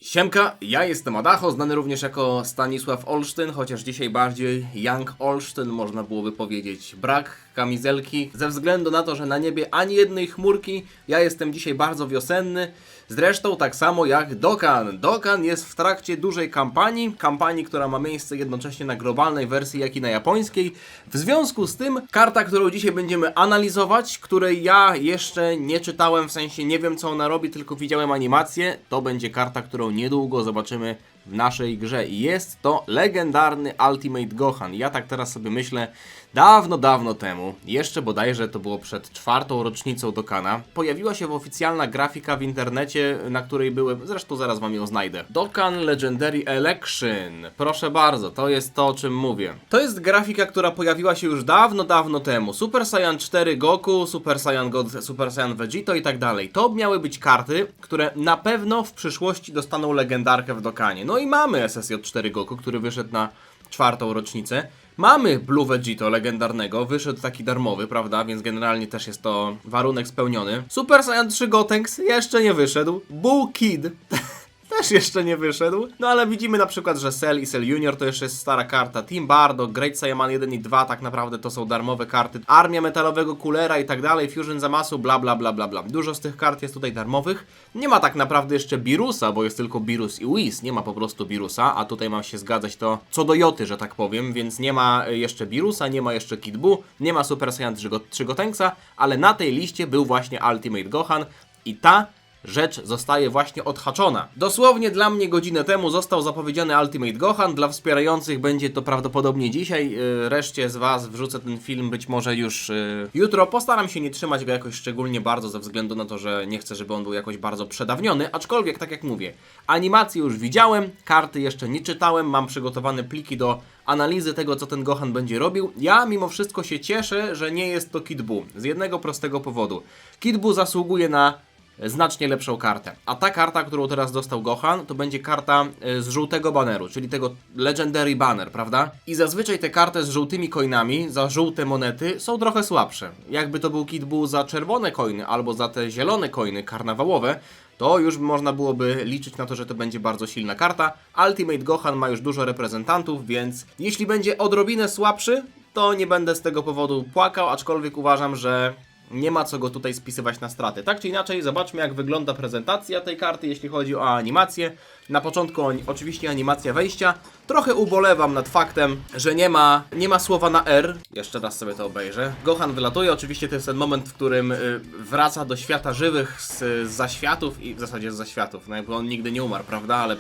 Siemka, ja jestem Adacho, znany również jako Stanisław Olsztyn, chociaż dzisiaj bardziej Young Olsztyn, można byłoby powiedzieć. Brak kamizelki, ze względu na to, że na niebie ani jednej chmurki, ja jestem dzisiaj bardzo wiosenny. Zresztą tak samo jak Dokkan. Dokkan jest w trakcie dużej kampanii, która ma miejsce jednocześnie na globalnej wersji, jak i na japońskiej. W związku z tym, karta, którą dzisiaj będziemy analizować, której ja jeszcze nie czytałem, w sensie nie wiem co ona robi, tylko widziałem animację, to będzie karta, którą niedługo zobaczymy w naszej grze. I jest to legendarny Ultimate Gohan. Ja tak teraz sobie myślę, dawno temu, jeszcze bodajże to było przed 4. rocznicą Dokkana, pojawiła się oficjalna grafika w internecie, na której były, zresztą zaraz wam ją znajdę. Dokkan Legendary Election. Proszę bardzo, to jest to, o czym mówię. To jest grafika, która pojawiła się już dawno temu. Super Saiyan 4 Goku, Super Saiyan God, Super Saiyan Vegito i tak dalej. To miały być karty, które na pewno w przyszłości dostaną legendarkę w Dokkanie. No i mamy SSJ 4 Goku, który wyszedł na 4. rocznicę. Mamy Blue Vegito legendarnego, wyszedł taki darmowy, prawda, więc generalnie też jest to warunek spełniony. Super Saiyan 3 Gotenks jeszcze nie wyszedł. Bull Kid też jeszcze nie wyszedł. No ale widzimy na przykład, że Cell i Cell Junior to jeszcze jest stara karta. Team Bardock, Great Saiyaman 1 i 2 tak naprawdę to są darmowe karty. Armia Metalowego Coolera i tak dalej, Fusion Zamasu, bla. Dużo z tych kart jest tutaj darmowych. Nie ma tak naprawdę jeszcze Birusa, bo jest tylko Birus i Whis. Nie ma po prostu Birusa, a tutaj mam się zgadzać to co do Joty, że tak powiem, więc nie ma jeszcze Birusa, nie ma jeszcze Kid Buu, nie ma Super Saiyan 3 Gotenksa, ale na tej liście był właśnie Ultimate Gohan i ta rzecz zostaje właśnie odhaczona. Dosłownie dla mnie godzinę temu został zapowiedziany Ultimate Gohan. Dla wspierających będzie to prawdopodobnie dzisiaj. Reszcie z was wrzucę ten film być może już jutro. Postaram się nie trzymać go jakoś szczególnie bardzo ze względu na to, że nie chcę, żeby on był jakoś bardzo przedawniony. Aczkolwiek, tak jak mówię, animacje już widziałem, karty jeszcze nie czytałem. Mam przygotowane pliki do analizy tego, co ten Gohan będzie robił. Ja mimo wszystko się cieszę, że nie jest to Kid Buu. Z jednego prostego powodu. Kid Buu zasługuje na znacznie lepszą kartę. A ta karta, którą teraz dostał Gohan, to będzie karta z żółtego baneru, czyli tego Legendary Banner, prawda? I zazwyczaj te karty z żółtymi coinami, za żółte monety, są trochę słabsze. Jakby to był Kid Buu za czerwone coiny, albo za te zielone coiny karnawałowe, to już można byłoby liczyć na to, że to będzie bardzo silna karta. Ultimate Gohan ma już dużo reprezentantów, więc jeśli będzie odrobinę słabszy, to nie będę z tego powodu płakał, aczkolwiek uważam, że nie ma co go tutaj spisywać na straty. Tak czy inaczej, zobaczmy jak wygląda prezentacja tej karty, jeśli chodzi o animację. Na początku oczywiście animacja wejścia. Trochę ubolewam nad faktem, że nie ma słowa na R. Jeszcze raz sobie to obejrzę. Gohan wylatuje, oczywiście to jest ten moment, w którym wraca do świata żywych z zaświatów i w zasadzie z zaświatów. No jakby on nigdy nie umarł, prawda? Ale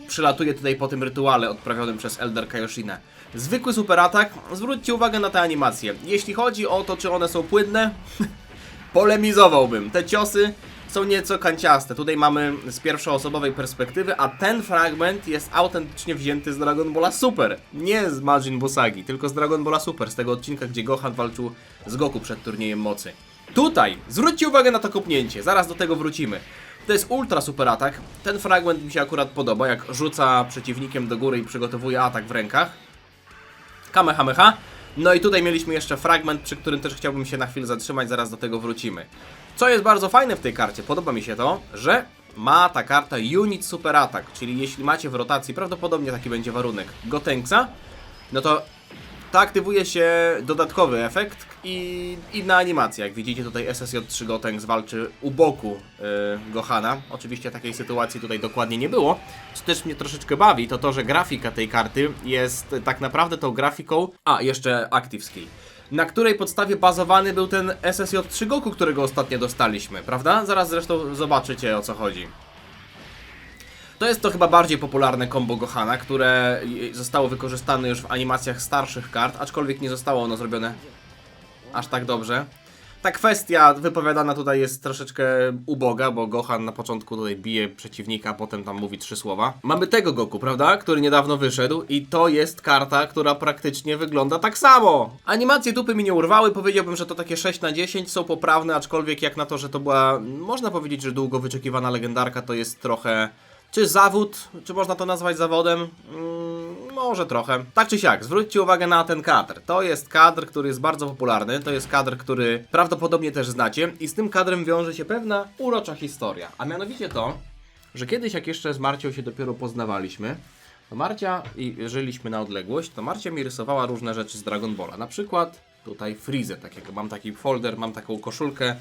przylatuje tutaj po tym rytuale odprawionym przez Elder Kaioshinę. Zwykły super atak. Zwróćcie uwagę na te animacje. Jeśli chodzi o to, czy one są płynne, polemizowałbym. Te ciosy są nieco kanciaste. Tutaj mamy z pierwszoosobowej perspektywy, a ten fragment jest autentycznie wzięty z Dragon Balla Super. Nie z Majin Buu Sagi, tylko z Dragon Balla Super, z tego odcinka, gdzie Gohan walczył z Goku przed turniejem mocy. Tutaj, zwróćcie uwagę na to kopnięcie, zaraz do tego wrócimy. To jest ultra super atak. Ten fragment mi się akurat podoba, jak rzuca przeciwnikiem do góry i przygotowuje atak w rękach. Kamehameha. No i tutaj mieliśmy jeszcze fragment, przy którym też chciałbym się na chwilę zatrzymać, zaraz do tego wrócimy. Co jest bardzo fajne w tej karcie, podoba mi się to, że ma ta karta Unit Super Attack, czyli jeśli macie w rotacji, prawdopodobnie taki będzie warunek, Gotenksa, no to aktywuje się dodatkowy efekt i inna animacja. Jak widzicie tutaj SSJ 3 Gotenks walczy u boku Gohana. Oczywiście takiej sytuacji tutaj dokładnie nie było. Co też mnie troszeczkę bawi, to to, że grafika tej karty jest tak naprawdę tą grafiką... A, jeszcze Active Skill. Na której podstawie bazowany był ten SSJ 3 Goku, którego ostatnio dostaliśmy, prawda? Zaraz zresztą zobaczycie o co chodzi. To jest to chyba bardziej popularne combo Gohana, które zostało wykorzystane już w animacjach starszych kart, aczkolwiek nie zostało ono zrobione aż tak dobrze. Ta kwestia wypowiadana tutaj jest troszeczkę uboga, bo Gohan na początku tutaj bije przeciwnika, a potem tam mówi 3 słowa. Mamy tego Goku, prawda? Który niedawno wyszedł i to jest karta, która praktycznie wygląda tak samo. Animacje dupy mi nie urwały, powiedziałbym, że to takie 6 na 10 są poprawne, aczkolwiek jak na to, że to była, można powiedzieć, że długo wyczekiwana legendarka, to jest trochę... Czy zawód? Czy można to nazwać zawodem? Może trochę. Tak czy siak, zwróćcie uwagę na ten kadr. To jest kadr, który jest bardzo popularny. To jest kadr, który prawdopodobnie też znacie. I z tym kadrem wiąże się pewna urocza historia. A mianowicie to, że kiedyś jak jeszcze z Marcią się dopiero poznawaliśmy, to Marcia, i żyliśmy na odległość, to Marcia mi rysowała różne rzeczy z Dragon Balla. Na przykład tutaj Freezę, tak jak mam taki folder, mam taką koszulkę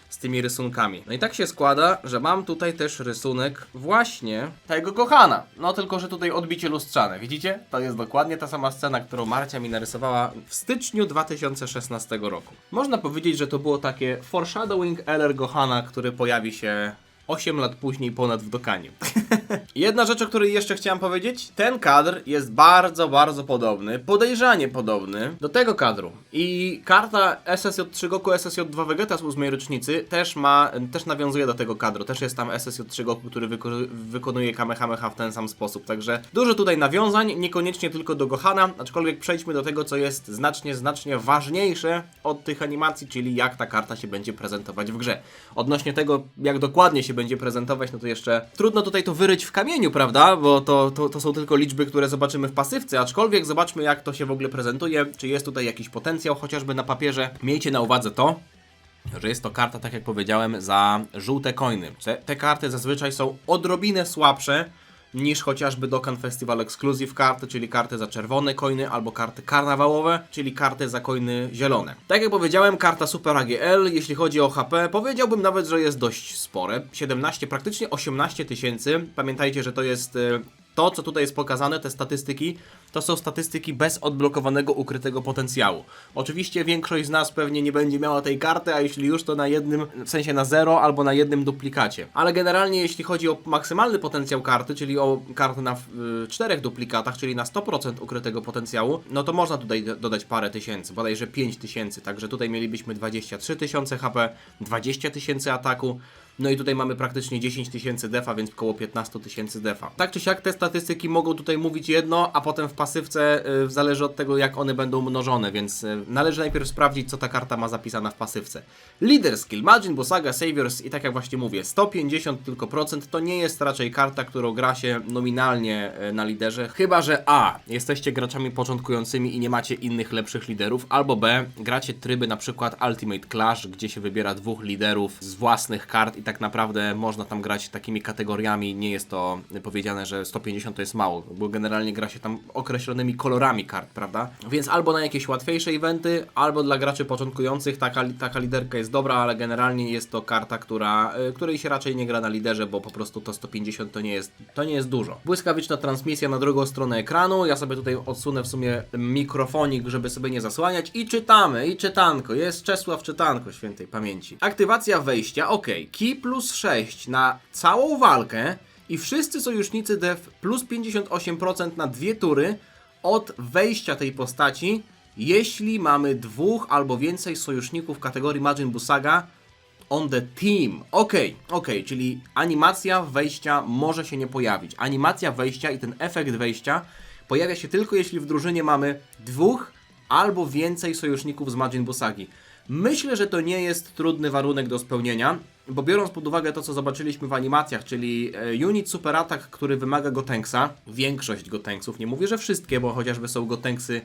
z tymi rysunkami. No i tak się składa, że mam tutaj też rysunek właśnie tego Gohana. No tylko, że tutaj odbicie lustrzane. Widzicie? To jest dokładnie ta sama scena, którą Marcia mi narysowała w styczniu 2016 roku. Można powiedzieć, że to było takie foreshadowing LR Gohana, który pojawi się 8 lat później ponad w Dokanie. Jedna rzecz, o której jeszcze chciałem powiedzieć, ten kadr jest bardzo, bardzo podobny, podejrzanie podobny do tego kadru. I karta SSJ3 Goku, SSJ2 Vegeta z 8 rocznicy też nawiązuje do tego kadru. Też jest tam SSJ3 Goku, który wykonuje Kamehameha w ten sam sposób. Także dużo tutaj nawiązań, niekoniecznie tylko do Gohana, aczkolwiek przejdźmy do tego, co jest znacznie, znacznie ważniejsze od tych animacji, czyli jak ta karta się będzie prezentować w grze. Odnośnie tego, jak dokładnie się będzie prezentować, no to jeszcze trudno tutaj to wyryć w kamieniu, prawda? Bo to są tylko liczby, które zobaczymy w pasywce, aczkolwiek zobaczmy, jak to się w ogóle prezentuje, czy jest tutaj jakiś potencjał, chociażby na papierze. Miejcie na uwadze to, że jest to karta, tak jak powiedziałem, za żółte coiny. Te karty zazwyczaj są odrobinę słabsze niż chociażby Dokkan Festival Exclusive karty, czyli karty za czerwone coiny, albo karty karnawałowe, czyli karty za coiny zielone. Tak jak powiedziałem, karta Super AGL, jeśli chodzi o HP, powiedziałbym nawet, że jest dość spore. 17, praktycznie 18 tysięcy. Pamiętajcie, że to jest to, co tutaj jest pokazane, te statystyki, to są statystyki bez odblokowanego ukrytego potencjału. Oczywiście większość z nas pewnie nie będzie miała tej karty, a jeśli już, to na jednym, w sensie na 0 albo na jednym duplikacie. Ale generalnie jeśli chodzi o maksymalny potencjał karty, czyli o kartę na 4 duplikatach, czyli na 100% ukrytego potencjału, no to można tutaj dodać parę tysięcy, bodajże 5 tysięcy, także tutaj mielibyśmy 23 tysiące HP, 20 tysięcy ataku, no i tutaj mamy praktycznie 10 tysięcy defa, więc około 15 tysięcy defa. Tak czy siak te statystyki mogą tutaj mówić jedno, a potem w pasywce zależy od tego, jak one będą mnożone, więc należy najpierw sprawdzić, co ta karta ma zapisana w pasywce. Leader skill, Majin Buu Saga, Saviors i tak jak właśnie mówię, 150 tylko procent to nie jest raczej karta, którą gra się nominalnie na liderze, chyba że A, jesteście graczami początkującymi i nie macie innych lepszych liderów, albo B, gracie tryby na przykład Ultimate Clash, gdzie się wybiera 2 liderów z własnych kart i tak naprawdę można tam grać takimi kategoriami, nie jest to powiedziane, że 150 to jest mało, bo generalnie gra się tam określonymi kolorami kart, prawda? Więc albo na jakieś łatwiejsze eventy, albo dla graczy początkujących taka liderka jest dobra, ale generalnie jest to karta, której się raczej nie gra na liderze, bo po prostu to 150 to nie jest dużo. Błyskawiczna transmisja na drugą stronę ekranu, ja sobie tutaj odsunę w sumie mikrofonik, żeby sobie nie zasłaniać i czytamy, i czytanko, jest Czesław Czytanko świętej pamięci. Aktywacja wejścia, ok, Ki plus 6 na całą walkę i wszyscy sojusznicy def plus 58% na 2 tury od wejścia tej postaci, jeśli mamy 2 albo więcej sojuszników kategorii Majin Buu Saga on the team. Okej, czyli animacja wejścia może się nie pojawić. Animacja wejścia i ten efekt wejścia pojawia się tylko jeśli w drużynie mamy 2 albo więcej sojuszników z Majin Buu Sagi. Myślę, że to nie jest trudny warunek do spełnienia, bo biorąc pod uwagę to, co zobaczyliśmy w animacjach, czyli unit Super Attack, który wymaga Gotenks'a, większość Gotenksów, nie mówię, że wszystkie, bo chociażby są Gotenksy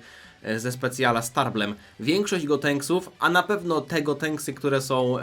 ze specjala Starblem, większość Gotenksów, a na pewno te Gotenksy, które są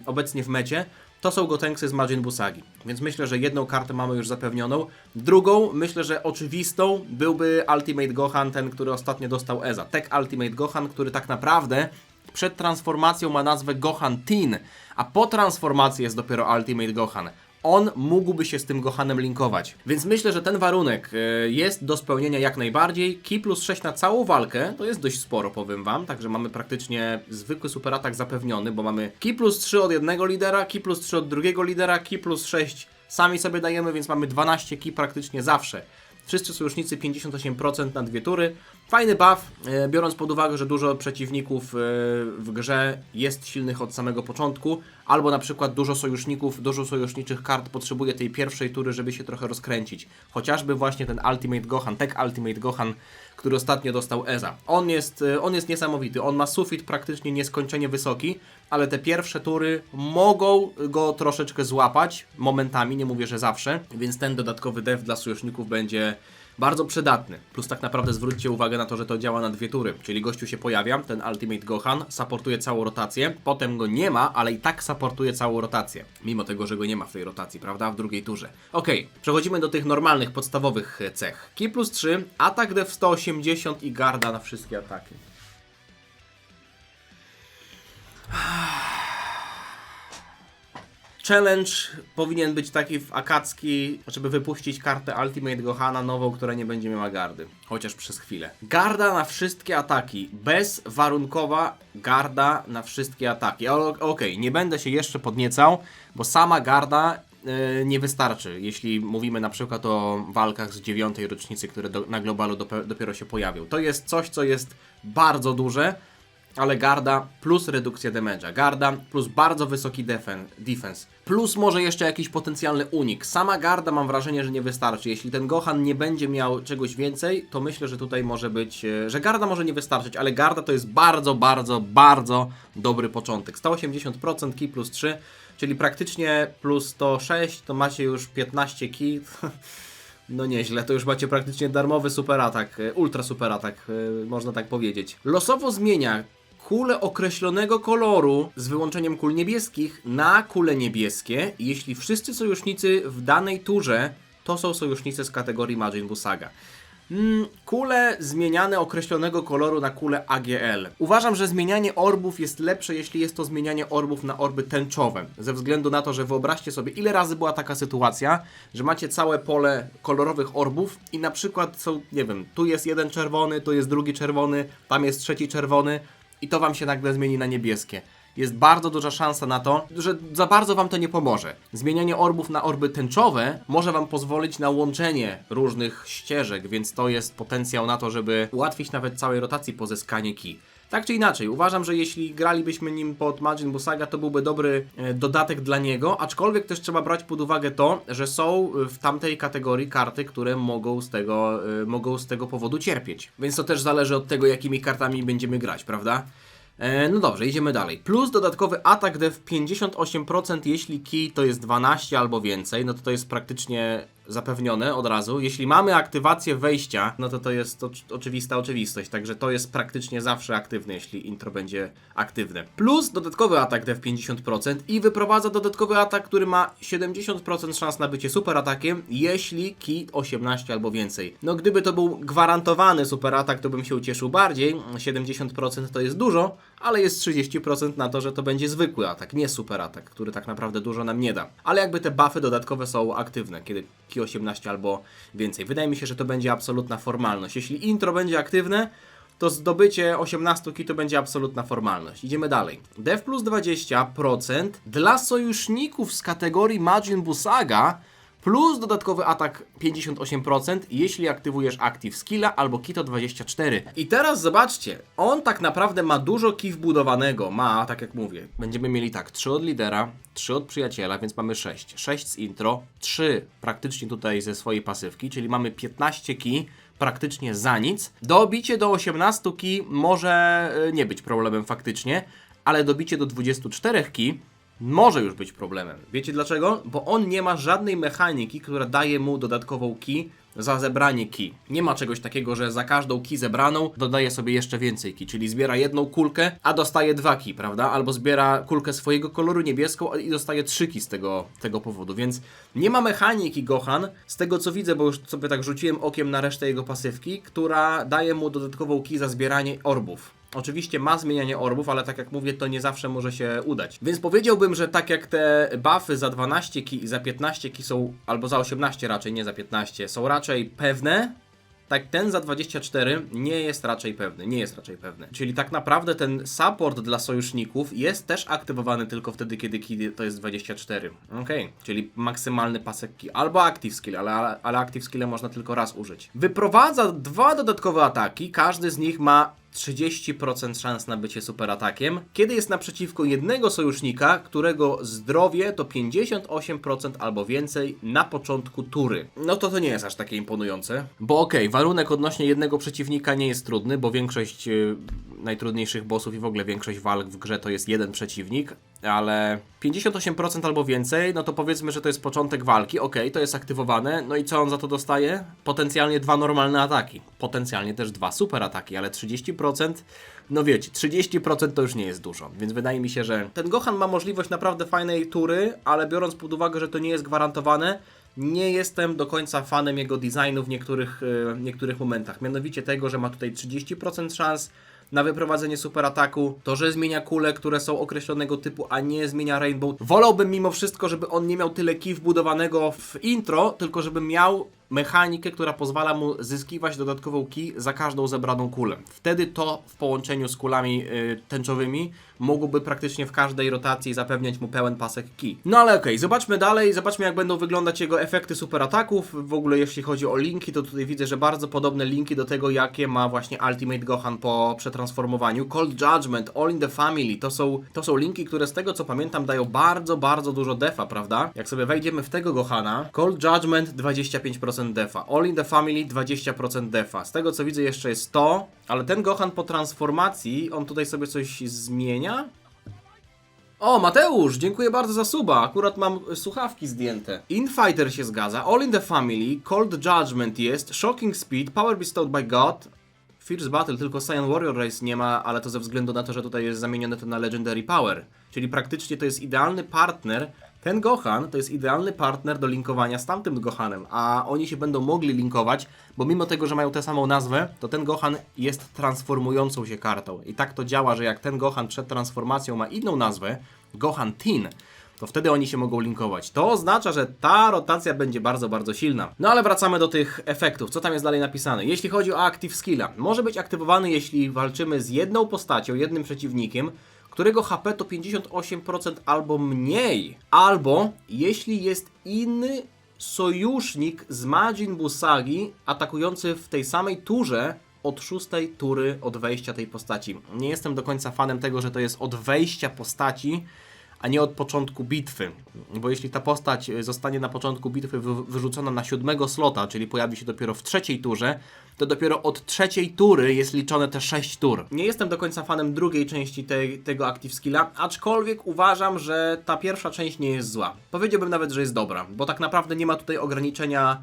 obecnie w mecie, to są Gotenksy z Majin Buu Sagi. Więc myślę, że jedną kartę mamy już zapewnioną. Drugą, myślę, że oczywistą byłby Ultimate Gohan, ten, który ostatnio dostał EZA. Tech Ultimate Gohan, który tak naprawdę przed transformacją ma nazwę Gohan Teen, a po transformacji jest dopiero Ultimate Gohan. On mógłby się z tym Gohanem linkować. Więc myślę, że ten warunek jest do spełnienia jak najbardziej. Ki plus 6 na całą walkę, to jest dość sporo, powiem wam. Także mamy praktycznie zwykły super atak zapewniony, bo mamy Ki plus 3 od jednego lidera, Ki plus 3 od drugiego lidera, Ki plus 6 sami sobie dajemy, więc mamy 12 Ki praktycznie zawsze. Wszyscy sojusznicy 58% na 2 tury. Fajny buff, biorąc pod uwagę, że dużo przeciwników w grze jest silnych od samego początku, albo na przykład dużo sojuszniczych kart potrzebuje tej pierwszej tury, żeby się trochę rozkręcić. Chociażby właśnie ten Ultimate Gohan, Tech Ultimate Gohan, który ostatnio dostał EZA. On jest niesamowity, on ma sufit praktycznie nieskończenie wysoki, ale te pierwsze tury mogą go troszeczkę złapać momentami, nie mówię, że zawsze, więc ten dodatkowy def dla sojuszników będzie Bardzo przydatny. Plus tak naprawdę zwróćcie uwagę na to, że to działa na 2 tury. Czyli gościu się pojawia, ten Ultimate Gohan, supportuje całą rotację, potem go nie ma, ale i tak supportuje całą rotację. Mimo tego, że go nie ma w tej rotacji, prawda? W drugiej turze. Okej, przechodzimy do tych normalnych, podstawowych cech. Ki plus 3, atak def 180 i garda na wszystkie ataki. Challenge powinien być taki w Akatsuki, żeby wypuścić kartę Ultimate Gohana nową, która nie będzie miała gardy. Chociaż przez chwilę. Garda na wszystkie ataki. Bezwarunkowa garda na wszystkie ataki. Okej, nie będę się jeszcze podniecał, bo sama garda nie wystarczy, jeśli mówimy na przykład o walkach z 9. rocznicy, które na globalu dopiero się pojawią. To jest coś, co jest bardzo duże, ale garda plus redukcja damage'a, garda plus bardzo wysoki defense, plus może jeszcze jakiś potencjalny unik. Sama garda mam wrażenie, że nie wystarczy. Jeśli ten Gohan nie będzie miał czegoś więcej, to myślę, że tutaj może być, że garda może nie wystarczyć, ale garda to jest bardzo, bardzo, bardzo dobry początek. 180% ki plus 3, czyli praktycznie plus 106, to macie już 15 ki. No nieźle, to już macie praktycznie darmowy super atak, ultra super atak, można tak powiedzieć. Losowo zmienia kule określonego koloru z wyłączeniem kul niebieskich na kule niebieskie, jeśli wszyscy sojusznicy w danej turze to są sojusznicy z kategorii Majin Buu Saga. Kule zmieniane określonego koloru na kule AGL. Uważam, że zmienianie orbów jest lepsze, jeśli jest to zmienianie orbów na orby tęczowe. Ze względu na to, że wyobraźcie sobie, ile razy była taka sytuacja, że macie całe pole kolorowych orbów i na przykład są, nie wiem, tu jest jeden czerwony, tu jest drugi czerwony, tam jest trzeci czerwony i to wam się nagle zmieni na niebieskie. Jest bardzo duża szansa na to, że za bardzo wam to nie pomoże. Zmienianie orbów na orby tęczowe może wam pozwolić na łączenie różnych ścieżek, więc to jest potencjał na to, żeby ułatwić nawet całej rotacji pozyskanie ki. Tak czy inaczej, uważam, że jeśli gralibyśmy nim pod Majin Buu Saga, to byłby dobry dodatek dla niego, aczkolwiek też trzeba brać pod uwagę to, że są w tamtej kategorii karty, które mogą z tego powodu cierpieć. Więc to też zależy od tego, jakimi kartami będziemy grać, prawda? No dobrze, idziemy dalej. Plus dodatkowy atak def 58%, jeśli ki to jest 12 albo więcej, no to jest praktycznie zapewnione od razu. Jeśli mamy aktywację wejścia, no to jest oczywista oczywistość, także to jest praktycznie zawsze aktywne, jeśli intro będzie aktywne. Plus dodatkowy atak def 50% i wyprowadza dodatkowy atak, który ma 70% szans na bycie super atakiem, jeśli ki 18 albo więcej. No gdyby to był gwarantowany super atak, to bym się ucieszył bardziej. 70% to jest dużo, ale jest 30% na to, że to będzie zwykły atak, nie super atak, który tak naprawdę dużo nam nie da. Ale jakby te buffy dodatkowe są aktywne, kiedy ki 18 albo więcej. Wydaje mi się, że to będzie absolutna formalność. Jeśli intro będzie aktywne, to zdobycie 18 ki to będzie absolutna formalność. Idziemy dalej. Def plus 20% dla sojuszników z kategorii Majin Buu Saga plus dodatkowy atak 58%, jeśli aktywujesz Active Skilla albo Kito 24. I teraz zobaczcie, on tak naprawdę ma dużo ki wbudowanego, tak jak mówię, będziemy mieli tak, 3 od lidera, 3 od przyjaciela, więc mamy 6. 6 z intro, 3 praktycznie tutaj ze swojej pasywki, czyli mamy 15 ki praktycznie za nic. Dobicie do 18 ki może nie być problemem faktycznie, ale dobicie do 24 ki może już być problemem. Wiecie dlaczego? Bo on nie ma żadnej mechaniki, która daje mu dodatkową ki za zebranie ki. Nie ma czegoś takiego, że za każdą ki zebraną dodaje sobie jeszcze więcej ki, czyli zbiera jedną kulkę, a dostaje 2 ki, prawda? Albo zbiera kulkę swojego koloru niebieską i dostaje 3 ki z tego powodu, więc nie ma mechaniki Gohan, z tego co widzę, bo już sobie tak rzuciłem okiem na resztę jego pasywki, która daje mu dodatkową ki za zbieranie orbów. Oczywiście ma zmienianie orbów, ale tak jak mówię, to nie zawsze może się udać. Więc powiedziałbym, że tak jak te buffy za 12 ki i za 15 ki są, albo za 18 raczej, nie za 15, są raczej pewne, tak ten za 24 nie jest raczej pewny. Czyli tak naprawdę ten support dla sojuszników jest też aktywowany tylko wtedy, kiedy ki to jest 24. Okej, czyli maksymalny pasek ki albo active skill, ale active skill można tylko raz użyć. Wyprowadza 2 dodatkowe ataki, każdy z nich ma 30% szans na bycie super atakiem, kiedy jest naprzeciwko jednego sojusznika, którego zdrowie to 58% albo więcej na początku tury. No to nie jest aż takie imponujące, bo warunek odnośnie jednego przeciwnika nie jest trudny, bo większość najtrudniejszych bossów i w ogóle większość walk w grze to jest jeden przeciwnik, ale 58% albo więcej, no to powiedzmy, że to jest początek walki, okej, to jest aktywowane, no i co on za to dostaje? Potencjalnie 2 normalne ataki, potencjalnie też 2 super ataki, ale 30%, no wiecie, 30% to już nie jest dużo, więc wydaje mi się, że ten Gohan ma możliwość naprawdę fajnej tury, ale biorąc pod uwagę, że to nie jest gwarantowane, nie jestem do końca fanem jego designu w niektórych momentach, mianowicie tego, że ma tutaj 30% szans na wyprowadzenie super ataku, to, że zmienia kule, które są określonego typu, a nie zmienia Rainbow. Wolałbym mimo wszystko, żeby on nie miał tyle key wbudowanego w intro, tylko żeby miał mechanikę, która pozwala mu zyskiwać dodatkową key za każdą zebraną kulę. Wtedy to w połączeniu z kulami tęczowymi mogłoby praktycznie w każdej rotacji zapewniać mu pełen pasek key. No ale okej, zobaczmy dalej, zobaczmy jak będą wyglądać jego efekty super ataków. W ogóle jeśli chodzi o linki, to tutaj widzę, że bardzo podobne linki do tego, jakie ma właśnie Ultimate Gohan po przetransformowaniu. Cold Judgment, All in the Family, to są linki, które z tego co pamiętam dają bardzo dużo defa, prawda? Jak sobie wejdziemy w tego Gohana, Cold Judgment 25% defa, All in the Family 20% defa. Z tego co widzę jeszcze jest to, ale ten Gohan po transformacji, on tutaj sobie coś zmienia? O, Mateusz, dziękuję bardzo za suba. Akurat mam słuchawki zdjęte. Infighter się zgadza, All in the Family, Cold Judgment jest, Shocking Speed, Power Bestowed by God, Fierce Battle, tylko Saiyan Warrior Race nie ma, ale to ze względu na to, że tutaj jest zamienione to na Legendary Power. Czyli praktycznie to jest idealny partner. Ten Gohan to jest idealny partner do linkowania z tamtym Gohanem, a oni się będą mogli linkować, bo mimo tego, że mają tę samą nazwę, to ten Gohan jest transformującą się kartą. I tak to działa, że jak ten Gohan przed transformacją ma inną nazwę, Gohan Teen, to wtedy oni się mogą linkować. To oznacza, że ta rotacja będzie bardzo silna. No ale wracamy do tych efektów. Co tam jest dalej napisane? Jeśli chodzi o Active Skilla, może być aktywowany, jeśli walczymy z jedną postacią, jednym przeciwnikiem, którego HP to 58% albo mniej. Albo jeśli jest inny sojusznik z Majin Buu Sagi atakujący w tej samej turze od 6 tury od wejścia tej postaci. Nie jestem do końca fanem tego, że to jest od wejścia postaci, a nie od początku bitwy. Bo jeśli ta postać zostanie na początku bitwy wyrzucona na 7 slota, czyli pojawi się dopiero w 3 turze, to dopiero od 3 tury jest liczone te 6 tur. Nie jestem do końca fanem drugiej części tego Active Skilla, aczkolwiek uważam, że ta pierwsza część nie jest zła. Powiedziałbym nawet, że jest dobra, bo tak naprawdę nie ma tutaj ograniczenia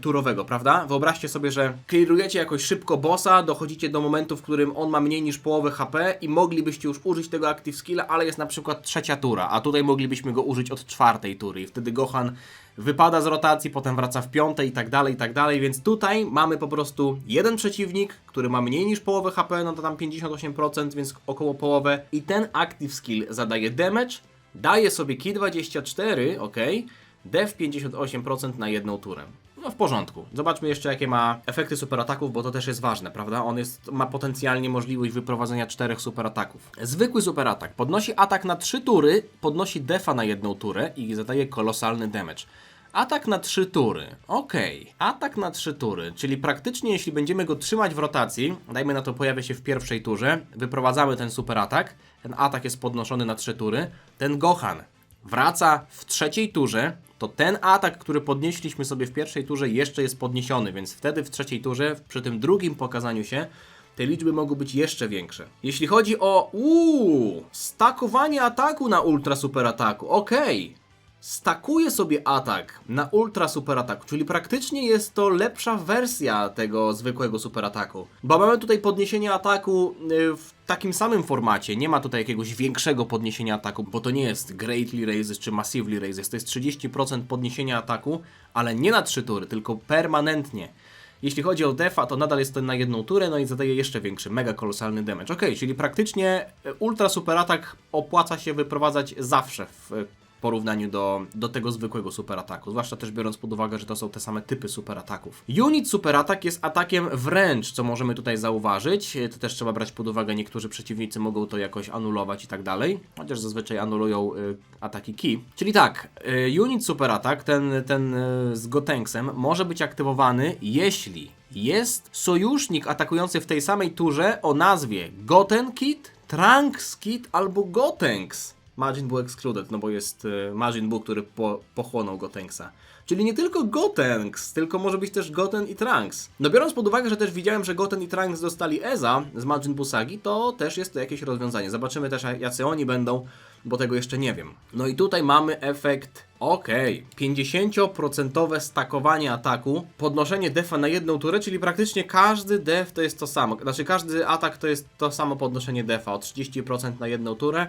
turowego, prawda? Wyobraźcie sobie, że clearujecie jakoś szybko bossa, dochodzicie do momentu, w którym on ma mniej niż połowę HP i moglibyście już użyć tego Active Skilla, ale jest na przykład 3 tura, a tutaj moglibyśmy go użyć od 4 tury i wtedy Gohan wypada z rotacji, potem wraca w 5 i tak dalej, więc tutaj mamy po prostu jeden przeciwnik, który ma mniej niż połowę HP, no to tam 58%, więc około połowę i ten Active Skill zadaje damage, daje sobie Ki 24, ok, def 58% na jedną turę. No w porządku. Zobaczmy jeszcze jakie ma efekty super ataków, bo to też jest ważne, prawda? On ma potencjalnie możliwość wyprowadzenia 4 super ataków. Zwykły super atak podnosi atak na 3 tury, podnosi defa na jedną turę i zadaje kolosalny damage. Atak na 3 tury. Okej. Atak na 3 tury, czyli praktycznie jeśli będziemy go trzymać w rotacji, dajmy na to pojawia się w pierwszej turze, wyprowadzamy ten super atak, ten atak jest podnoszony na 3 tury, ten Gohan wraca w 3 turze, to ten atak, który podnieśliśmy sobie w pierwszej turze jeszcze jest podniesiony, więc wtedy w 3 turze, przy tym drugim pokazaniu się, te liczby mogą być jeszcze większe. Jeśli chodzi o stakowanie ataku na ultra super ataku, okej. Stakuje sobie atak na ultra super ataku, czyli praktycznie jest to lepsza wersja tego zwykłego super ataku. Bo mamy tutaj podniesienie ataku w takim samym formacie, nie ma tutaj jakiegoś większego podniesienia ataku, bo to nie jest Greatly Raises czy Massively Raises, to jest 30% podniesienia ataku, ale nie na 3 tury, tylko permanentnie. Jeśli chodzi o defa, to nadal jest to na jedną turę, no i zadaje jeszcze większy, mega kolosalny damage. Ok, czyli praktycznie ultra super atak opłaca się wyprowadzać zawsze w porównaniu do tego zwykłego super ataku, zwłaszcza też biorąc pod uwagę, że to są te same typy super ataków. Unit super atak jest atakiem wręcz, co możemy tutaj zauważyć, to też trzeba brać pod uwagę, niektórzy przeciwnicy mogą to jakoś anulować i tak dalej, chociaż zazwyczaj anulują ataki ki. Czyli tak, unit super atak, ten z Gotenksem może być aktywowany, jeśli jest sojusznik atakujący w tej samej turze o nazwie Gotenkid, Trunks Kid albo Gotenks. Majin Buu excluded, no bo jest Majin Buu, który pochłonął Gotenksa. Czyli nie tylko Gotenks, tylko może być też Goten i Trunks. No biorąc pod uwagę, że też widziałem, że Goten i Trunks dostali Eza z Majin Buu Sagi, to też jest to jakieś rozwiązanie. Zobaczymy też, jacy oni będą, bo tego jeszcze nie wiem. No i tutaj mamy efekt, 50% stakowanie ataku, podnoszenie defa na jedną turę, czyli praktycznie każdy def to jest to samo. Znaczy każdy atak to jest to samo podnoszenie defa o 30% na jedną turę.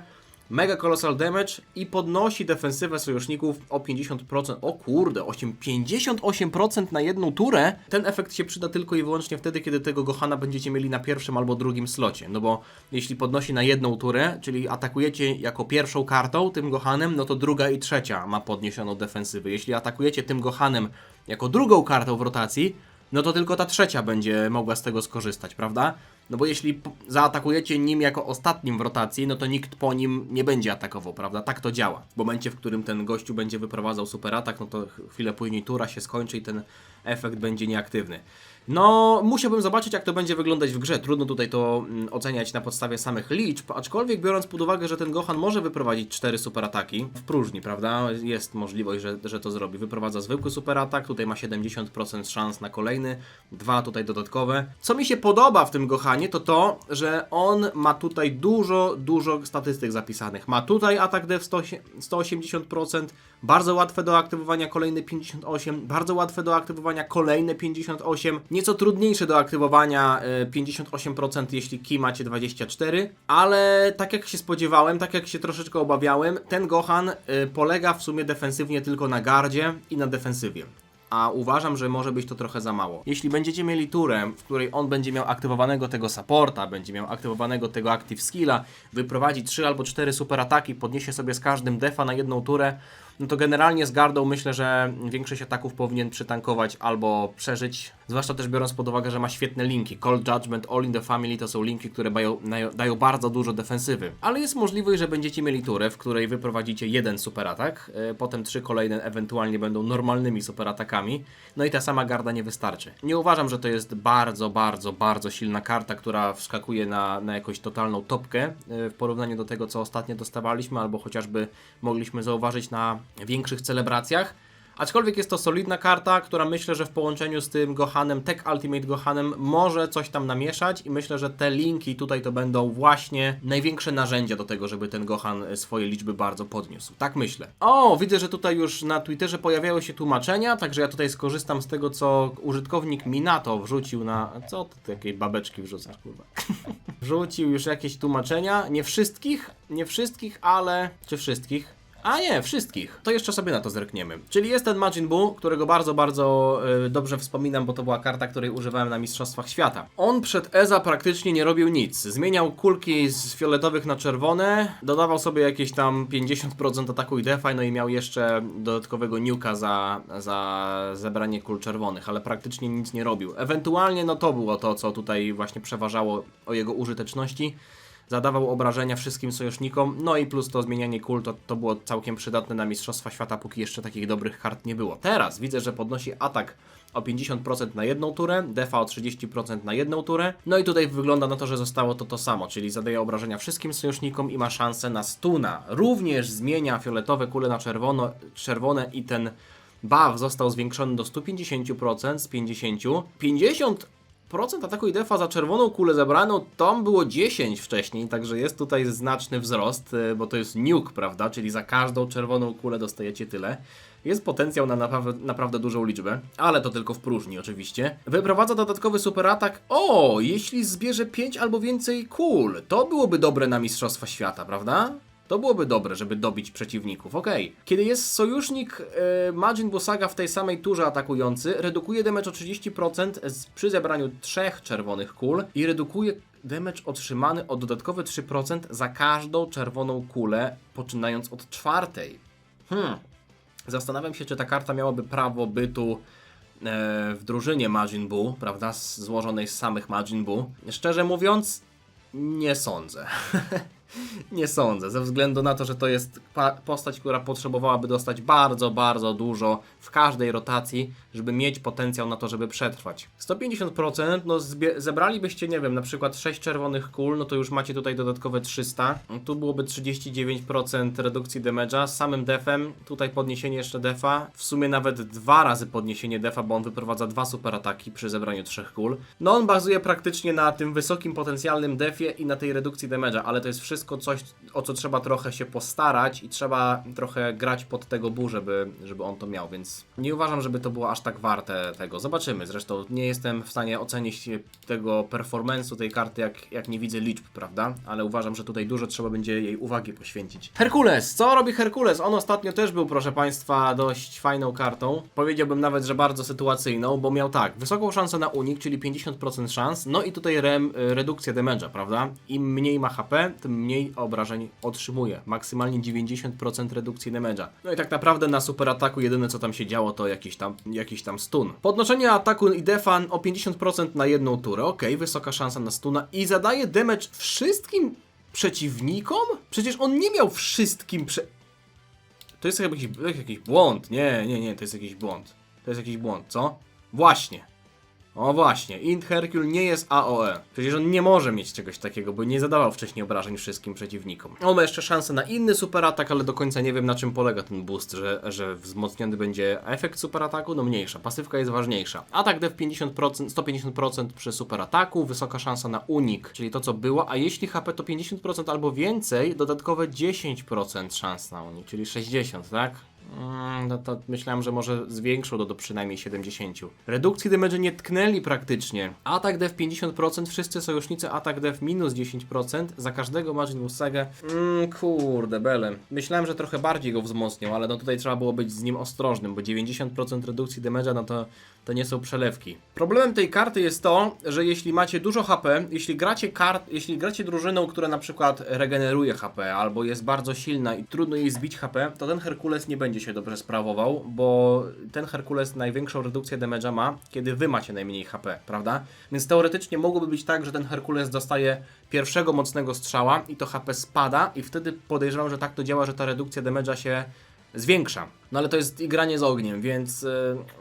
Mega Colossal Damage i podnosi defensywę sojuszników o 50%. O kurde, 58% na jedną turę. Ten efekt się przyda tylko i wyłącznie wtedy, kiedy tego Gohana będziecie mieli na pierwszym albo drugim slocie. No bo jeśli podnosi na jedną turę, czyli atakujecie jako pierwszą kartą tym Gohanem, no to druga i trzecia ma podniesioną defensywę. Jeśli atakujecie tym Gohanem jako drugą kartą w rotacji, no to tylko ta trzecia będzie mogła z tego skorzystać, prawda? No bo jeśli zaatakujecie nim jako ostatnim w rotacji, no to nikt po nim nie będzie atakował, prawda? Tak to działa. W momencie, w którym ten gościu będzie wyprowadzał super atak, no to chwilę później tura się skończy i ten efekt będzie nieaktywny. No, musiałbym zobaczyć, jak to będzie wyglądać w grze. Trudno tutaj to oceniać na podstawie samych liczb, aczkolwiek biorąc pod uwagę, że ten Gohan może wyprowadzić 4 super ataki w próżni, prawda? Jest możliwość, że to zrobi. Wyprowadza zwykły super atak, tutaj ma 70% szans na kolejny, 2 tutaj dodatkowe. Co mi się podoba w tym Gohanie, to to, że on ma tutaj dużo statystyk zapisanych. Ma tutaj atak def 180%, bardzo łatwe do aktywowania kolejne 58%, bardzo łatwe do aktywowania kolejne 58%, nieco trudniejsze do aktywowania 58%, jeśli ki macie 24%, ale tak jak się spodziewałem, tak jak się troszeczkę obawiałem, ten Gohan polega w sumie defensywnie tylko na gardzie i na defensywie. A uważam, że może być to trochę za mało. Jeśli będziecie mieli turę, w której on będzie miał aktywowanego tego supporta, będzie miał aktywowanego tego active skilla, wyprowadzi 3 albo 4 super ataki, podniesie sobie z każdym defa na jedną turę, no to generalnie z gardą myślę, że większość ataków powinien przytankować albo przeżyć. Zwłaszcza też biorąc pod uwagę, że ma świetne linki. Cold Judgment, All in the Family to są linki, które dają bardzo dużo defensywy. Ale jest możliwość, że będziecie mieli turę, w której wyprowadzicie jeden super atak, potem 3 kolejne ewentualnie będą normalnymi super atakami, no i ta sama garda nie wystarczy. Nie uważam, że to jest bardzo silna karta, która wskakuje na jakąś totalną topkę w porównaniu do tego, co ostatnio dostawaliśmy, albo chociażby mogliśmy zauważyć na większych celebracjach. Aczkolwiek jest to solidna karta, która myślę, że w połączeniu z tym Gohanem, Tech Ultimate Gohanem może coś tam namieszać i myślę, że te linki tutaj to będą właśnie największe narzędzia do tego, żeby ten Gohan swoje liczby bardzo podniósł. Tak myślę. O, widzę, że tutaj już na Twitterze pojawiały się tłumaczenia, także ja tutaj skorzystam z tego, co użytkownik Minato wrzucił na... Co ty takiej babeczki wrzucasz, kurwa? Wrzucił już jakieś tłumaczenia, nie wszystkich, ale... Czy wszystkich? A nie, wszystkich. To jeszcze sobie na to zerkniemy. Czyli jest ten Majin Buu, którego bardzo dobrze wspominam, bo to była karta, której używałem na Mistrzostwach Świata. On przed EZA praktycznie nie robił nic. Zmieniał kulki z fioletowych na czerwone, dodawał sobie jakieś tam 50% ataku i defa, no i miał jeszcze dodatkowego nuka za zebranie kul czerwonych, ale praktycznie nic nie robił. Ewentualnie no to było to, co tutaj właśnie przeważało o jego użyteczności. Zadawał obrażenia wszystkim sojusznikom, no i plus to zmienianie kul, to było całkiem przydatne na Mistrzostwa Świata, póki jeszcze takich dobrych kart nie było. Teraz widzę, że podnosi atak o 50% na jedną turę, defa o 30% na jedną turę, no i tutaj wygląda na to, że zostało to samo, czyli zadaje obrażenia wszystkim sojusznikom i ma szansę na stuna. Również zmienia fioletowe kule na czerwone i ten buff został zwiększony do 150% z 50%. 50% ataku i defa za czerwoną kulę zebraną, tam było 10 wcześniej, także jest tutaj znaczny wzrost, bo to jest nuke, prawda, czyli za każdą czerwoną kulę dostajecie tyle. Jest potencjał na naprawdę dużą liczbę, ale to tylko w próżni oczywiście. Wyprowadza dodatkowy super atak. O, jeśli zbierze 5 albo więcej kul, to byłoby dobre na Mistrzostwa Świata, prawda? To byłoby dobre, żeby dobić przeciwników, okej. Kiedy jest sojusznik Majin Buu Saga w tej samej turze atakujący, redukuje damage o 30% przy zebraniu 3 czerwonych kul i redukuje damage otrzymany o dodatkowe 3% za każdą czerwoną kulę, poczynając od 4. Zastanawiam się, czy ta karta miałaby prawo bytu w drużynie Majin Buu, prawda, złożonej z samych Majin Buu. Szczerze mówiąc, nie sądzę. Nie sądzę, ze względu na to, że to jest postać, która potrzebowałaby dostać bardzo, bardzo dużo w każdej rotacji, żeby mieć potencjał na to, żeby przetrwać. 150%, no zebralibyście, nie wiem, na przykład 6 czerwonych kul, no to już macie tutaj dodatkowe 300. Tu byłoby 39% redukcji damage'a z samym defem, tutaj podniesienie jeszcze defa, w sumie nawet 2 razy podniesienie defa, bo on wyprowadza 2 super ataki przy zebraniu 3 kul. No on bazuje praktycznie na tym wysokim potencjalnym defie i na tej redukcji damage'a, ale to jest wszystko coś, o co trzeba trochę się postarać i trzeba trochę grać pod tego bu, żeby on to miał, więc nie uważam, żeby to było aż tak warte tego. Zobaczymy, zresztą nie jestem w stanie ocenić tego performance'u tej karty, jak nie widzę liczb, prawda? Ale uważam, że tutaj dużo trzeba będzie jej uwagi poświęcić. Herkules! Co robi Herkules? On ostatnio też był, proszę Państwa, dość fajną kartą. Powiedziałbym nawet, że bardzo sytuacyjną, bo miał tak, wysoką szansę na unik, czyli 50% szans, no i tutaj redukcję damage'a, prawda? Im mniej ma HP, tym mniej obrażeń otrzymuje. Maksymalnie 90% redukcji damage'a. No i tak naprawdę na super ataku jedyne co tam się działo to jakiś tam stun. Podnoszenie ataku i defa o 50% na jedną turę. Okej, wysoka szansa na stuna i zadaje damage wszystkim przeciwnikom? Przecież on nie miał wszystkim To jest jakiś błąd. Nie, to jest jakiś błąd. To jest jakiś błąd, co? Właśnie. O właśnie, Int Hercule nie jest AOE. Przecież on nie może mieć czegoś takiego, bo nie zadawał wcześniej obrażeń wszystkim przeciwnikom. On ma jeszcze szansę na inny super atak, ale do końca nie wiem, na czym polega ten boost, że wzmocniony będzie efekt super ataku, no mniejsza. Pasywka jest ważniejsza. Atak def 50%, 150% przy super ataku, wysoka szansa na unik, czyli to co było, a jeśli HP to 50% albo więcej, dodatkowe 10% szans na unik, czyli 60, tak? No to myślałem, że może zwiększył do przynajmniej 70. Redukcji damage nie tknęli praktycznie. Atak def 50%, wszyscy sojusznicy atak def minus 10% za każdego Majin Buu Sagę. Kurde bele. Myślałem, że trochę bardziej go wzmocnią, ale no tutaj trzeba było być z nim ostrożnym, bo 90% redukcji damage'a, no to nie są przelewki. Problemem tej karty jest to, że jeśli macie dużo HP, jeśli gracie drużyną, która na przykład regeneruje HP albo jest bardzo silna i trudno jej zbić HP, to ten Herkules nie będzie się dobrze sprawował, bo ten Herkules największą redukcję damage'a ma, kiedy wy macie najmniej HP, prawda? Więc teoretycznie mogłoby być tak, że ten Herkules dostaje pierwszego mocnego strzała i to HP spada i wtedy podejrzewam, że tak to działa, że ta redukcja damage'a się zwiększa. No ale to jest igranie z ogniem, więc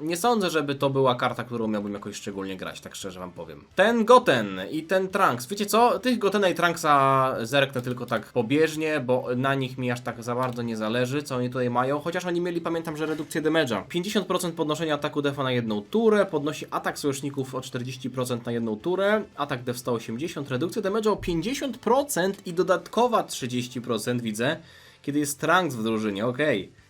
nie sądzę, żeby to była karta, którą miałbym jakoś szczególnie grać, tak szczerze wam powiem. Ten Goten i ten Trunks, wiecie co? Tych Gotena i Trunksa zerknę tylko tak pobieżnie, bo na nich mi aż tak za bardzo nie zależy, co oni tutaj mają, chociaż oni mieli, pamiętam, że redukcję damage'a. 50% podnoszenia ataku defa na jedną turę, podnosi atak sojuszników o 40% na jedną turę, atak def 180, redukcja damage'a o 50% i dodatkowa 30% widzę, kiedy jest Trunks w drużynie, okej.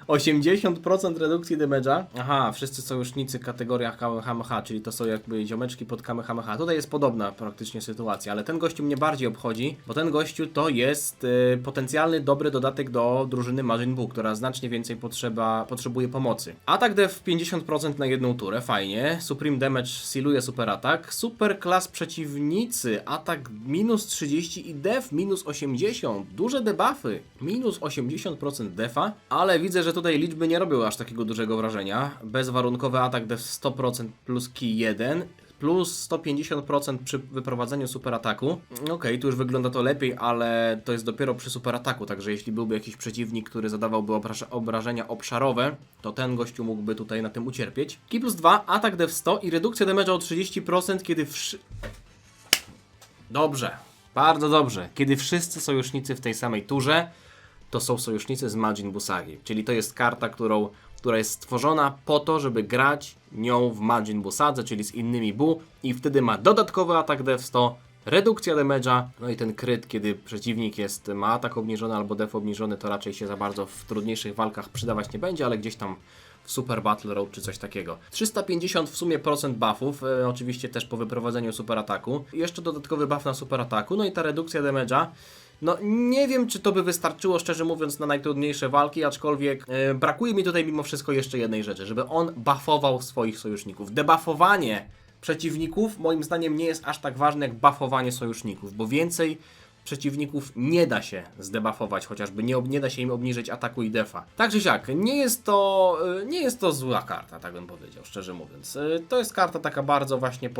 180% redukcji damage'a. Aha, wszyscy sojusznicy kategoria Kamehameha, czyli to są jakby ziomeczki pod Kamehameha. Tutaj jest podobna praktycznie sytuacja, ale ten gościu mnie bardziej obchodzi, bo ten gościu to jest potencjalny dobry dodatek do drużyny Majin Buu, która znacznie więcej potrzebuje pomocy. Atak def 50% na jedną turę, fajnie. Supreme damage sealuje super atak. Super klas przeciwnicy, atak minus 30 i def minus 80. Duże debuffy. Minus 80% defa. Ale widzę, że tutaj liczby nie robią aż takiego dużego wrażenia. Bezwarunkowy atak def 100% plus key 1 plus 150% przy wyprowadzeniu super ataku. Okej, tu już wygląda to lepiej, ale to jest dopiero przy super ataku, także jeśli byłby jakiś przeciwnik, który zadawałby obrażenia obszarowe, to ten gościu mógłby tutaj na tym ucierpieć. Key plus 2, atak def 100 i redukcja damage'a o 30%, kiedy Dobrze, bardzo dobrze. Kiedy wszyscy sojusznicy w tej samej turze to są sojusznicy z Majin Buu Sagi, czyli to jest karta, która jest stworzona po to, żeby grać nią w Majin Buu Sadze, czyli z innymi Buu i wtedy ma dodatkowy atak def 100, redukcja damage'a, no i ten kryt, kiedy przeciwnik ma atak obniżony albo def obniżony, to raczej się za bardzo w trudniejszych walkach przydawać nie będzie, ale gdzieś tam w Super Battle Road czy coś takiego. 350 w sumie procent buffów, oczywiście też po wyprowadzeniu super ataku. Jeszcze dodatkowy buff na super ataku, no i ta redukcja damage'a. No nie wiem, czy to by wystarczyło, szczerze mówiąc, na najtrudniejsze walki, aczkolwiek brakuje mi tutaj mimo wszystko jeszcze jednej rzeczy, żeby on buffował swoich sojuszników. Debuffowanie przeciwników moim zdaniem nie jest aż tak ważne jak buffowanie sojuszników, bo więcej przeciwników nie da się zdebuffować, chociażby nie da się im obniżyć ataku i defa. Tak czy siak, nie jest to zła karta, tak bym powiedział, szczerze mówiąc. To jest karta taka bardzo właśnie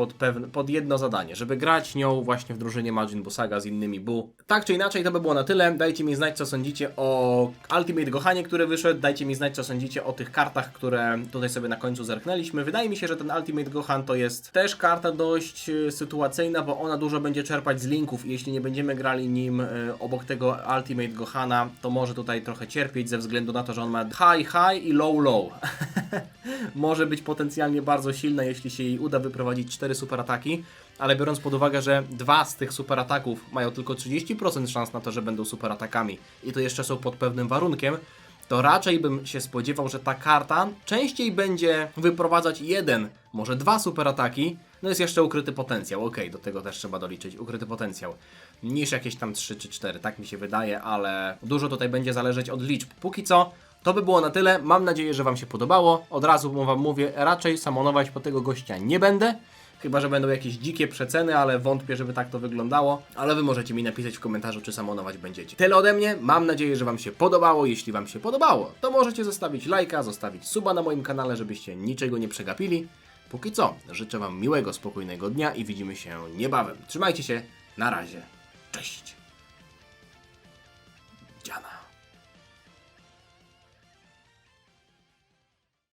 pod jedno zadanie, żeby grać nią właśnie w drużynie Majin Buu Saga z innymi Buu. Tak czy inaczej, to by było na tyle. Dajcie mi znać, co sądzicie o Ultimate Gohanie, który wyszedł. Dajcie mi znać, co sądzicie o tych kartach, które tutaj sobie na końcu zerknęliśmy. Wydaje mi się, że ten Ultimate Gohan to jest też karta dość sytuacyjna, bo ona dużo będzie czerpać z linków i jeśli nie będziemy grali nim obok tego Ultimate Gohana, to może tutaj trochę cierpieć ze względu na to, że on ma high i low. Może być potencjalnie bardzo silna, jeśli się jej uda wyprowadzić 4 super ataki, ale biorąc pod uwagę, że 2 z tych super ataków mają tylko 30% szans na to, że będą super atakami i to jeszcze są pod pewnym warunkiem, to raczej bym się spodziewał, że ta karta częściej będzie wyprowadzać 1, może 2 super ataki. No jest jeszcze ukryty potencjał, okej, do tego też trzeba doliczyć, ukryty potencjał, niż jakieś tam 3 czy 4, tak mi się wydaje, ale dużo tutaj będzie zależeć od liczb. Póki co, to by było na tyle, mam nadzieję, że Wam się podobało. Od razu Wam mówię, raczej samonować po tego gościa nie będę, chyba że będą jakieś dzikie przeceny, ale wątpię, żeby tak to wyglądało. Ale Wy możecie mi napisać w komentarzu, czy samonować będziecie. Tyle ode mnie, mam nadzieję, że Wam się podobało. Jeśli Wam się podobało, to możecie zostawić lajka, zostawić suba na moim kanale, żebyście niczego nie przegapili. Póki co, życzę Wam miłego, spokojnego dnia i widzimy się niebawem. Trzymajcie się, na razie, cześć!